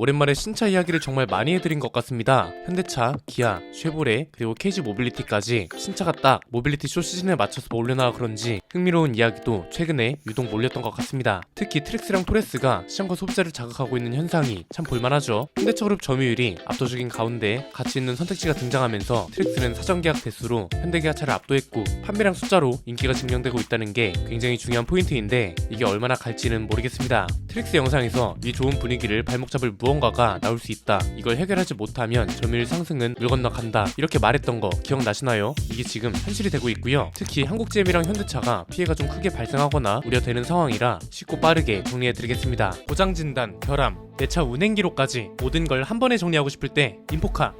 오랜만에 신차 이야기를 정말 많이 해드린 것 같습니다. 현대차, 기아, 쉐보레, 그리고 KG 모빌리티까지 신차가 딱 모빌리티 쇼 시즌에 맞춰서 몰려나와 그런지 흥미로운 이야기도 최근에 유독 몰렸던 것 같습니다. 특히 트랙스랑 토레스가 시장과 소비자를 자극하고 있는 현상이 참 볼만하죠. 현대차 그룹 점유율이 압도적인 가운데 가치 있는 선택지가 등장하면서 트랙스는 사전계약 대수로 현대기아차를 압도했고 판매량 숫자로 인기가 증명되고 있다는 게 굉장히 중요한 포인트인데 이게 얼마나 갈지는 모르겠습니다. 트랙스 영상에서 이 좋은 분위기를 발목 잡을 무언가가 나올 수 있다. 이걸 해결하지 못하면 점유율 상승은 물 건너 간다. 이렇게 말했던 거 기억나시나요? 이게 지금 현실이 되고 있고요. 특히 한국GM이랑 현대차가 피해가 좀 크게 발생하거나 우려되는 상황이라 쉽고 빠르게 정리해드리겠습니다. 고장 진단, 결함, 내 차 운행 기록까지 모든 걸 한 번에 정리하고 싶을 때 인포카.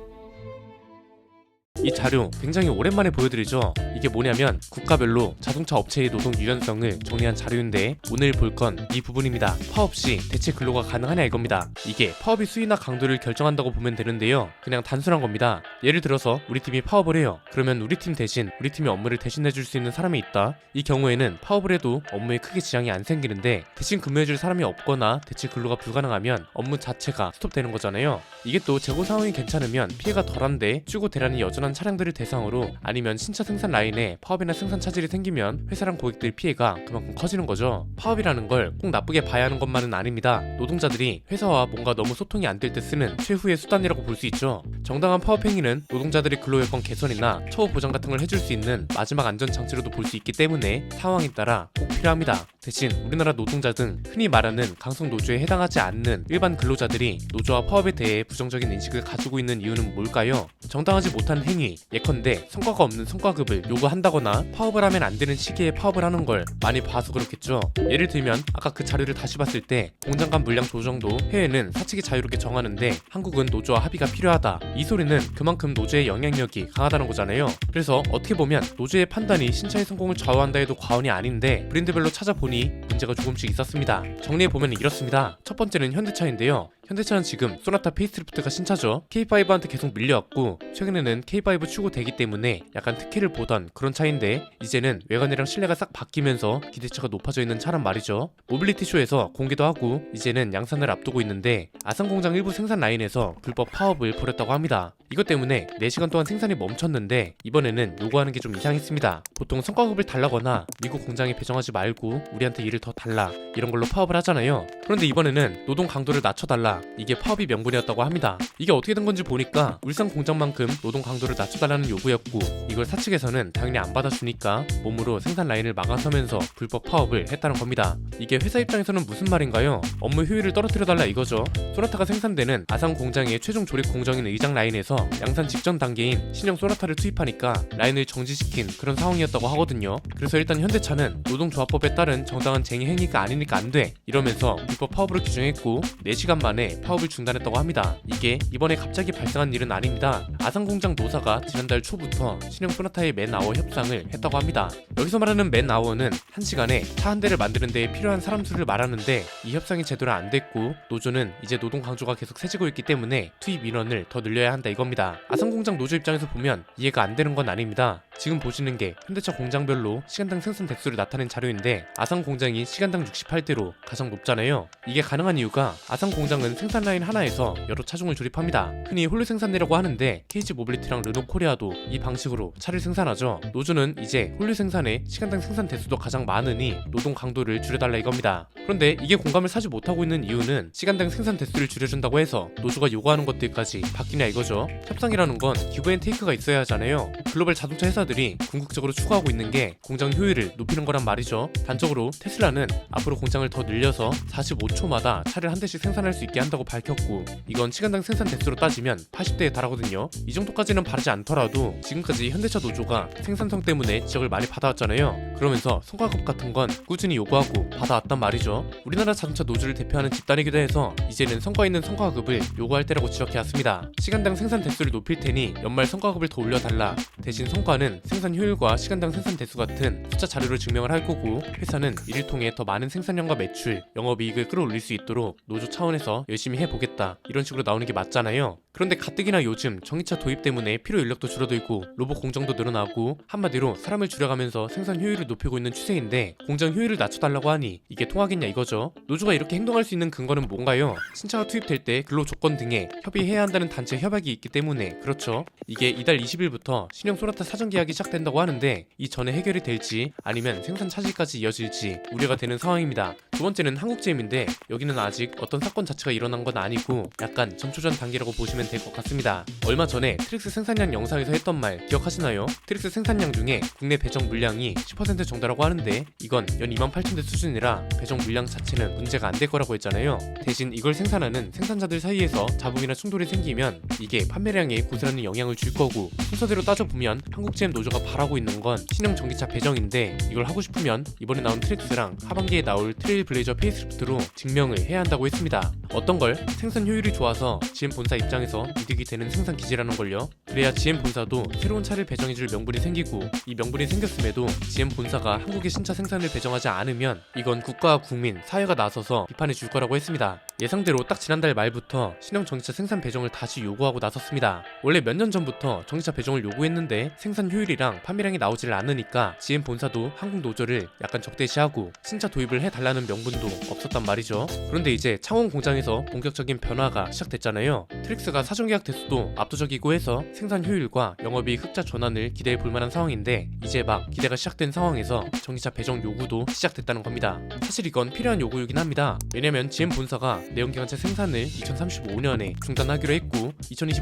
이 자료 굉장히 오랜만에 보여드리죠. 이게 뭐냐면 국가별로 자동차 업체의 노동 유연성을 정리한 자료인데 오늘 볼 건 이 부분입니다. 파업 시 대체 근로가 가능하냐 이겁니다. 이게 파업의 수위나 강도를 결정한다고 보면 되는데요. 그냥 단순한 겁니다. 예를 들어서 우리 팀이 파업을 해요. 그러면 우리 팀 대신 우리 팀의 업무를 대신해줄 수 있는 사람이 있다. 이 경우에는 파업을 해도 업무에 크게 지장이 안 생기는데 대신 근무해줄 사람이 없거나 대체 근로가 불가능하면 업무 자체가 스톱되는 거잖아요. 이게 또 재고 상황이 괜찮으면 피해가 덜한데 출고 대란이 여전한 차량들을 대상으로 아니면 신차 생산 라인에 파업이나 생산 차질이 생기면 회사랑 고객들 피해가 그만큼 커지는 거죠. 파업이라는 걸 꼭 나쁘게 봐야 하는 것만은 아닙니다. 노동자들이 회사와 뭔가 너무 소통이 안 될 때 쓰는 최후의 수단이라고 볼 수 있죠. 정당한 파업 행위는 노동자들의 근로 여건 개선이나 처우 보장 같은 걸 해줄 수 있는 마지막 안전 장치로도 볼 수 있기 때문에 상황에 따라 꼭 필요합니다. 대신 우리나라 노동자 등 흔히 말하는 강성 노조에 해당하지 않는 일반 근로자들이 노조와 파업에 대해 부정적인 인식을 가지고 있는 이유는 뭘까요? 정당하지 못한 행위, 예컨대 성과가 없는 성과급을 요구한다거나 파업을 하면 안 되는 시기에 파업을 하는 걸 많이 봐서 그렇겠죠. 예를 들면 아까 그 자료를 다시 봤을 때 공장 간 물량 조정도 해외는 사측이 자유롭게 정하는데 한국은 노조와 합의가 필요하다. 이 소리는 그만큼 노조의 영향력이 강하다는 거잖아요. 그래서 어떻게 보면 노조의 판단이 신차의 성공을 좌우한다 해도 과언이 아닌데 브랜드별로 찾아보니 문제가 조금씩 있었습니다. 정리해보면 이렇습니다. 첫 번째는 현대차인데요. 현대차는 지금 소나타 페이스리프트가 신차죠. K5한테 계속 밀려왔고 최근에는 K5 추구되기 때문에 약간 특혜를 보던 그런 차인데 이제는 외관이랑 실내가 싹 바뀌면서 기대치가 높아져 있는 차란 말이죠. 모빌리티 쇼에서 공개도 하고 이제는 양산을 앞두고 있는데 아산공장 일부 생산 라인에서 불법 파업을 벌였다고 합니다. 이것 때문에 4시간 동안 생산이 멈췄는데 이번에는 요구하는 게 좀 이상했습니다. 보통 성과급을 달라거나 미국 공장에 배정하지 말고 우리한테 일을 더 달라 이런 걸로 파업을 하잖아요. 그런데 이번에는 노동 강도를 낮춰달라, 이게 파업이 명분이었다고 합니다. 이게 어떻게 된 건지 보니까 울산 공장만큼 노동 강도를 낮춰달라는 요구였고 이걸 사측에서는 당연히 안 받아주니까 몸으로 생산 라인을 막아서면서 불법 파업을 했다는 겁니다. 이게 회사 입장에서는 무슨 말인가요? 업무 효율을 떨어뜨려달라 이거죠. 소나타가 생산되는 아산 공장의 최종 조립 공정인 의장 라인에서 양산 직전 단계인 신형 소나타를 투입하니까 라인을 정지시킨 그런 상황이었다고 하거든요. 그래서 일단 현대차는 노동조합법에 따른 정당한 쟁의 행위가 아니니까 안 돼 이러면서 불법 파업으로 규정했고 4시간 만에 파업을 중단했다고 합니다. 이게 이번에 갑자기 발생한 일은 아닙니다. 아산공장 노사가 지난달 초부터 신형 소나타의 맨아워 협상을 했다고 합니다. 여기서 말하는 맨아워는 1시간에 차 한 대를 만드는 데 필요한 사람 수를 말하는데 이 협상이 제대로 안 됐고 노조는 이제 노동 강조가 계속 세지고 있기 때문에 투입 인원을 더 늘려야 한다 이겁니다. 아산공장 노조 입장에서 보면 이해가 안 되는 건 아닙니다. 지금 보시는 게 현대차 공장별로 시간당 생산 대수를 나타낸 자료인데 아산 공장이 시간당 68대로 가장 높잖아요. 이게 가능한 이유가 아산 공장은 생산 라인 하나에서 여러 차종을 조립합니다. 흔히 홀로 생산이라고 하는데 KG 모빌리티랑 르노 코리아도 이 방식으로 차를 생산하죠. 노조는 이제 홀로 생산에 시간당 생산 대수도 가장 많으니 노동 강도를 줄여달라 이겁니다. 그런데 이게 공감을 사지 못하고 있는 이유는 시간당 생산 대수를 줄여준다고 해서 노조가 요구하는 것들까지 바뀌냐 이거죠. 협상이라는 건 기브 앤 테이크가 있어야 하잖아요. 글로벌 자동차 회사들이 궁극적으로 추구하고 있는 게 공장 효율을 높이는 거란 말이죠. 단적으로 테슬라는 앞으로 공장을 더 늘려서 45초마다 차를 한 대씩 생산할 수 있게 한다고 밝혔고 이건 시간당 생산 대수로 따지면 80대에 달하거든요. 이 정도까지는 바르지 않더라도 지금까지 현대차 노조가 생산성 때문에 지적을 많이 받아왔잖아요. 그러면서 성과급 같은 건 꾸준히 요구하고 받아왔단 말이죠. 우리나라 자동차 노조를 대표하는 집단이기도 해서 이제는 성과 있는 성과급을 요구할 때라고 지적해왔습니다. 시간당 생산 대수를 높일 테니 연말 성과급을 더 올려달라. 대신 성과는 생산 효율과 시간당 생산 대수 같은 숫자 자료로 증명을 할 거고 회사는 이를 통해 더 많은 생산량과 매출, 영업이익을 끌어올릴 수 있도록 노조 차원에서 열심히 해보겠다 이런 식으로 나오는 게 맞잖아요. 그런데 가뜩이나 요즘 전기차 도입 때문에 필요 인력도 줄어들고 로봇 공정도 늘어나고 한마디로 사람을 줄여가면서 생산 효율을 높이고 있는 추세인데 공장 효율을 낮춰달라고 하니 이게 통하겠냐 이거죠. 노조가 이렇게 행동할 수 있는 근거는 뭔가요? 신차가 투입될 때 근로 조건 등에 협의해야 한다는 단체 협약이 있기 때문에 그렇죠. 이게 이달 20일부터 신형 소나타 사전 계약이 시작된다고 하는데 이 전에 해결이 될지 아니면 생산 차질까지 이어질지 우려가 되는 상황입니다. 두 번째는 한국제임인데 여기는 아직 어떤 사건 자체가 일어난 건 아니고 약간 전초전 단계라고 보시면 될 것 같습니다. 얼마 전에 트릭스 생산량 영상에서 했던 말 기억하시나요? 트릭스 생산량 중에 국내 배정 물량이 10% 정도라고 하는데 이건 연 28,000대 수준이라 배정 물량 자체는 문제가 안 될 거라고 했잖아요. 대신 이걸 생산하는 생산자들 사이에서 잡음이나 충돌이 생기면 이게 판매량에 고스란히 영향을 줄 거고 순서대로 따져보면 한국제임 노조가 바라고 있는 건 신형 전기차 배정인데 이걸 하고 싶으면 이번에 나온 트랙스랑 하반기에 나올 트레일 블레이저 페이스리프트로 증명을 해야 한다고 했습니다. 어떤 걸? 생산 효율이 좋아서 GM 본사 입장에서 이득이 되는 생산 기지라는 걸요. 그래야 GM 본사도 새로운 차를 배정해줄 명분이 생기고 이 명분이 생겼음에도 GM 본사가 한국의 신차 생산을 배정하지 않으면 이건 국가와 국민, 사회가 나서서 비판해 줄 거라고 했습니다. 예상대로 딱 지난달 말부터 신형 전기차 생산 배정을 다시 요구하고 나섰습니다. 원래 몇 년 전부터 전기차 배정을 요구했는데 생산 효율이랑 판매량이 나오질 않으니까 GM 본사도 한국 노조를 약간 적대시하고 신차 도입을 해달라는 명분도 없었단 말이죠. 그런데 이제 창원 공장에서 본격적인 변화가 시작됐잖아요. 트릭스가 사전계약 대수도 압도적이고 해서 생산 효율과 영업이익 흑자 전환을 기대해 볼 만한 상황인데 이제 막 기대가 시작된 상황에서 전기차 배정 요구도 시작됐다는 겁니다. 사실 이건 필요한 요구이긴 합니다. 왜냐면 GM 본사가 내연기관차 생산을 2035년에 중단하기로 했고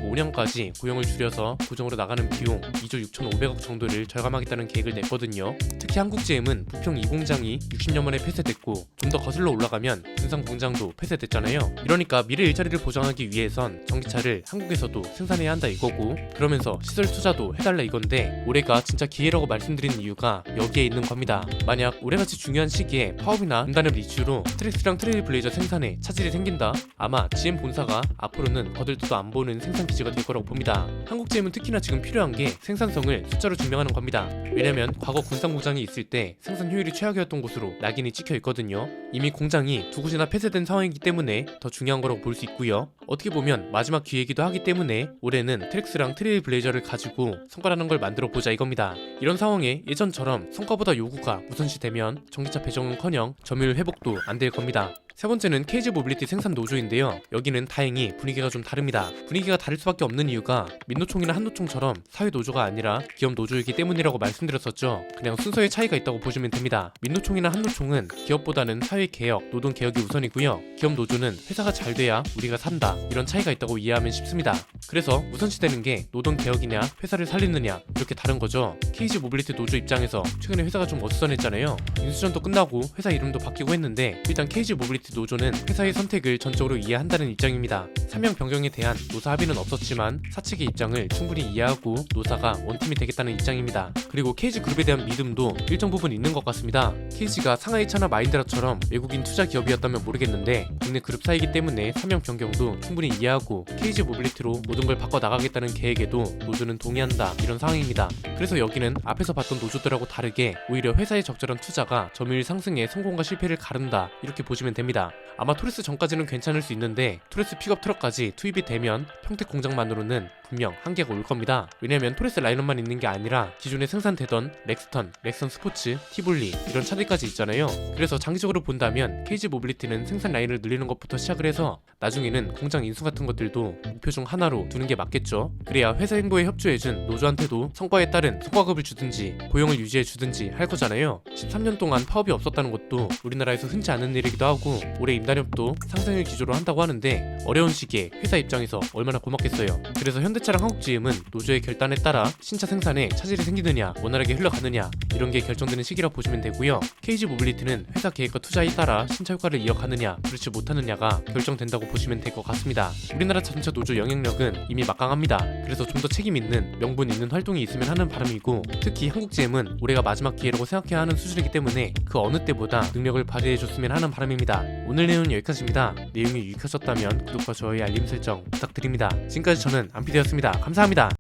2025년까지 고용을 줄여서 고정으로 나가는 비용 2조 6,500억 정도를 절감하겠다는 계획을 냈거든요. 특히 한국제임은 부평 2공장이 60년 만에 폐쇄됐고 좀 더 거슬러 올라가면 군산 공장도 폐쇄됐잖아요. 이러니까 미래 일자리를 보장하기 위해선 전기차를 한국에서도 생산해야 한다 이거고 그러면서 시설 투자도 해달라 이건데 올해가 진짜 기회라고 말씀드린 이유가 여기에 있는 겁니다. 만약 올해같이 중요한 시기에 파업이나 분단업 이슈로 트랙스랑 트레일 블레이저 생산에 차질이 생긴다? 아마 GM 본사가 앞으로는 거들떠도 안 보는 생산 기지가 될 거라고 봅니다. 한국제임은 특히나 지금 필요한 게 생산성을 숫자로 증명하는 겁니다. 왜냐면 과거 군산 공장이 있을 때 생산 효율이 최악이었던 곳으로 낙인이 찍혀 있거든요. 이미 공장이 두 곳이나 폐쇄된 상황이기 때문에 더 중요한 거라고 볼 수 있고요. 어떻게 보면 마지막 기회이기도 하기 때문에 올해는 트랙스랑 트레일 블레이저를 가지고 성과라는 걸 만들어 보자 이겁니다. 이런 상황에 예전처럼 성과보다 요구가 우선시되면 전기차 배정은커녕 점유율 회복도 안 될 겁니다. 세 번째는 KG 모빌리티 생산 노조인데요. 여기는 다행히 분위기가 좀 다릅니다. 분위기가 다를 수밖에 없는 이유가 민노총이나 한노총처럼 사회 노조가 아니라 기업 노조이기 때문이라고 말씀드렸었죠. 그냥 순서의 차이가 있다고 보시면 됩니다. 민노총이나 한노총은 기업보다는 사회 개혁, 노동 개혁이 우선이고요. 기업 노조는 회사가 잘 돼야 우리가 산다. 이런 차이가 있다고 이해하면 쉽습니다. 그래서 우선시되는 게 노동 개혁이냐 회사를 살리느냐 이렇게 다른 거죠. KG 모빌리티 노조 입장에서 최근에 회사가 좀 어수선했잖아요. 인수전도 끝나고 회사 이름도 바뀌고 했는데 일단 KG 모빌리티 노조는 회사의 선택을 전적으로 이해한다는 입장입니다. 사명 변경에 대한 노사 합의는 없었지만 사측의 입장을 충분히 이해하고 노사가 원팀이 되겠다는 입장입니다. 그리고 KG 그룹에 대한 믿음도 일정 부분 있는 것 같습니다. KG가 상하이차나 마인드라처럼 외국인 투자 기업이었다면 모르겠는데 국내 그룹사이기 때문에 사명 변경도 충분히 이해하고 KG 모빌리티로 모든 걸 바꿔 나가겠다는 계획에도 노조는 동의한다 이런 상황입니다. 그래서 여기는 앞에서 봤던 노조들하고 다르게 오히려 회사의 적절한 투자가 점유율 상승에 성공과 실패를 가른다 이렇게 보시면 됩니다. 아마 토레스 전까지는 괜찮을 수 있는데 토레스 픽업 트럭까지 투입이 되면 평택 공장만으로는 분명 한계가 올 겁니다. 왜냐면 토레스 라인업만 있는 게 아니라 기존에 생산되던 렉스턴, 렉선 스포츠, 티볼리 이런 차들까지 있잖아요. 그래서 장기적으로 본다면 KG 모빌리티는 생산 라인을 늘리는 것부터 시작을 해서 나중에는 공장 인수 같은 것들도 목표 중 하나로 두는 게 맞겠죠. 그래야 회사 행보에 협조해준 노조한테도 성과에 따른 성과급을 주든지 고용을 유지해 주든지 할 거잖아요. 13년 동안 파업이 없었다는 것도 우리나라에서 흔치 않은 일이기도 하고 올해 임단협도 상승을 기조로 한다고 하는데 어려운 시기에 회사 입장에서 얼마나 고맙겠어요. 그래서 현대차랑 한국GM은 노조의 결단에 따라 신차 생산에 차질이 생기느냐 원활하게 흘러가느냐 이런 게 결정되는 시기라 보시면 되고요. KG 모빌리티는 회사 계획과 투자에 따라 신차 효과를 이어가느냐 그렇지 못하느냐가 결정된다고 보시면 될 것 같습니다. 우리나라 자동차 노조 영향력은 이미 막강합니다. 그래서 좀 더 책임 있는 명분 있는 활동이 있으면 하는 바람이고 특히 한국GM은 올해가 마지막 기회라고 생각해야 하는 수준이기 때문에 그 어느 때보다 능력을 발휘해줬으면 하는 바람입니다. 오늘 내용은 여기까지입니다. 내용이 유익하셨다면 구독과 좋아요 알림 설정 부탁드립니다. 지금까지 저는 안피디였습니다. 감사합니다.